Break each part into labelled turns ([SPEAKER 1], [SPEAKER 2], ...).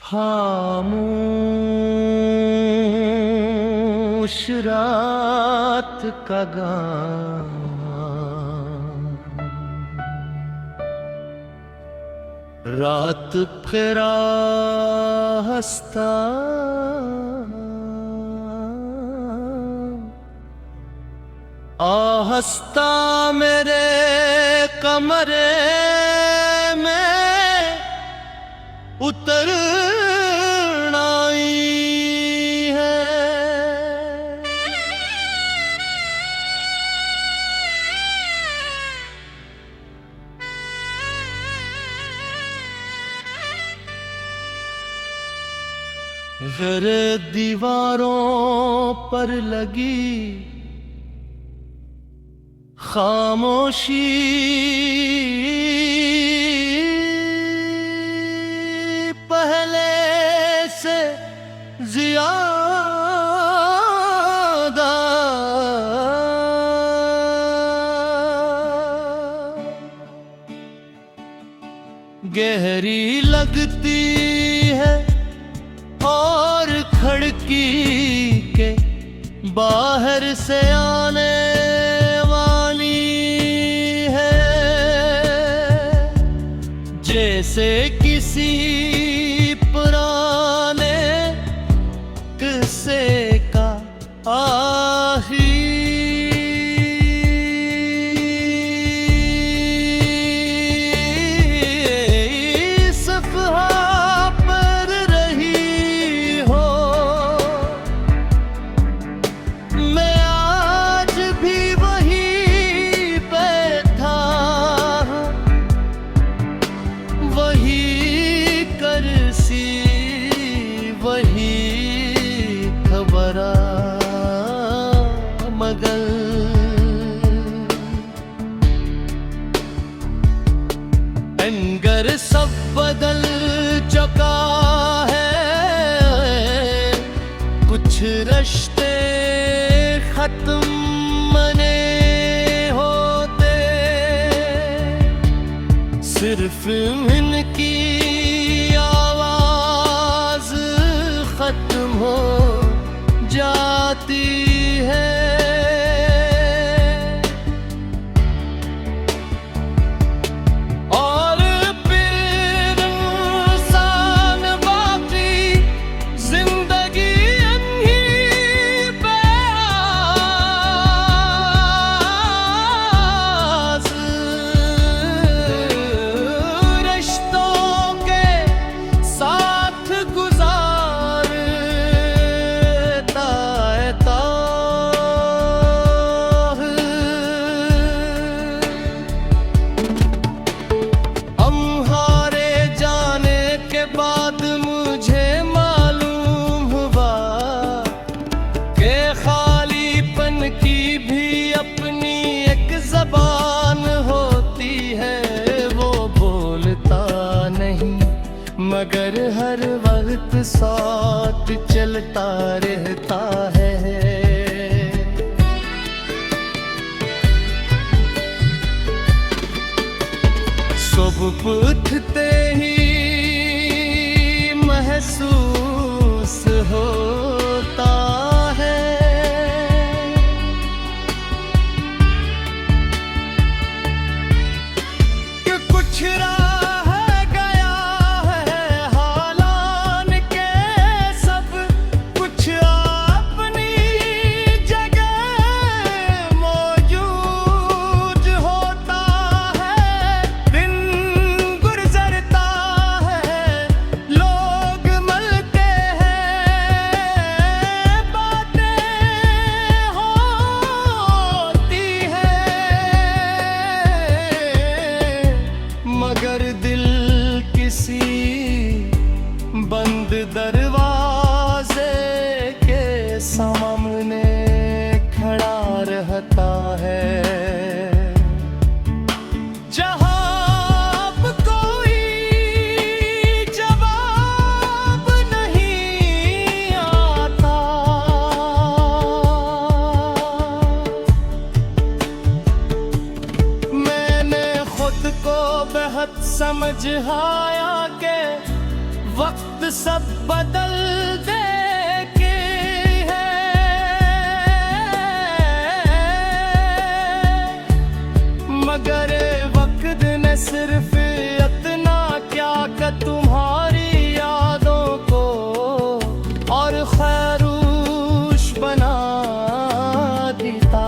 [SPEAKER 1] खामोश रात का गान, रात फेरा हंसता हंसता मेरे कमरे में उतरना ही है। मेरे दीवारों पर लगी खामोशी पहले से ज्यादा गहरी लगती है और खिड़की के बाहर से आने जैसे किसी पुराने किस्से का आखिरी सफ़हा पर रही हो। मैं आज भी वहीं बैठा हूँ, वही करसी वही खबरा, मगर अंगर सब बदल चुका है। कुछ रिश्ते खत्म मने होते, सिर्फ इनकी आवाज खत्म हो जाती है। और फिर इंसान बाकी जिंदगी यहीं पे मगर हर वक्त साथ चलता रहता है। सुबह उठते ही महसूस होता है कि कुछ मगर दिल किसी बंद दरवाजे के सामने खड़ा रहता है, जहां अब कोई जवाब नहीं आता। मैंने खुद को बेहद समझ आया के वक्त सब बदल देके है, मगर वक्त ने सिर्फ इतना क्या कि तुम्हारी यादों को और खैरूश बना देता।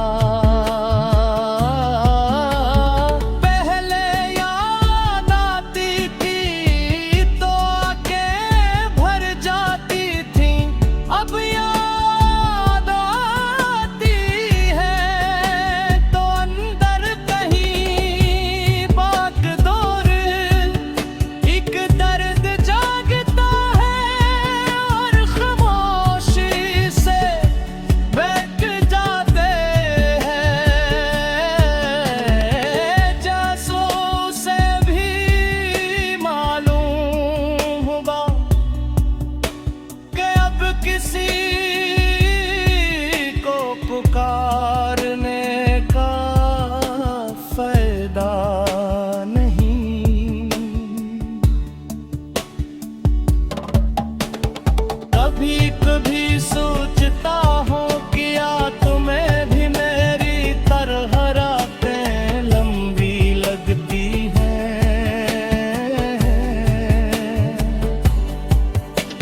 [SPEAKER 1] पहले याद आती थी तो आंखें भर जाती थी, अब याद आती है तो अंदर कहीं बागडोर एक दर्द जागता है और खामोशी से बैठ जाते हैं। जैसों से भी मालूम होगा कि अब किसी को पुकारने का फायदा नहीं। कभी कभी सोचता हूँ क्या तुम्हें भी मेरी तरह रातें लंबी लगती हैं।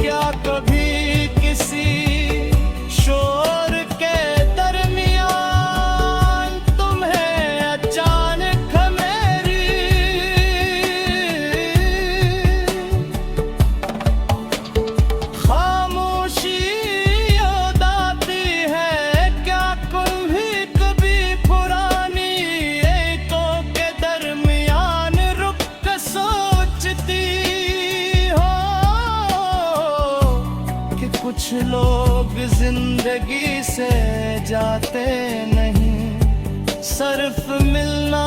[SPEAKER 1] क्या कभी किसी शोर के दरमियान तुम्हें अचानक मेरी खामोशी याद आती है? क्या तुम भी कभी पुरानी यादों के दरमियान रुक कर सोचती हो कि कुछ लोग जिंदगी से जाते नहीं, सिर्फ मिलना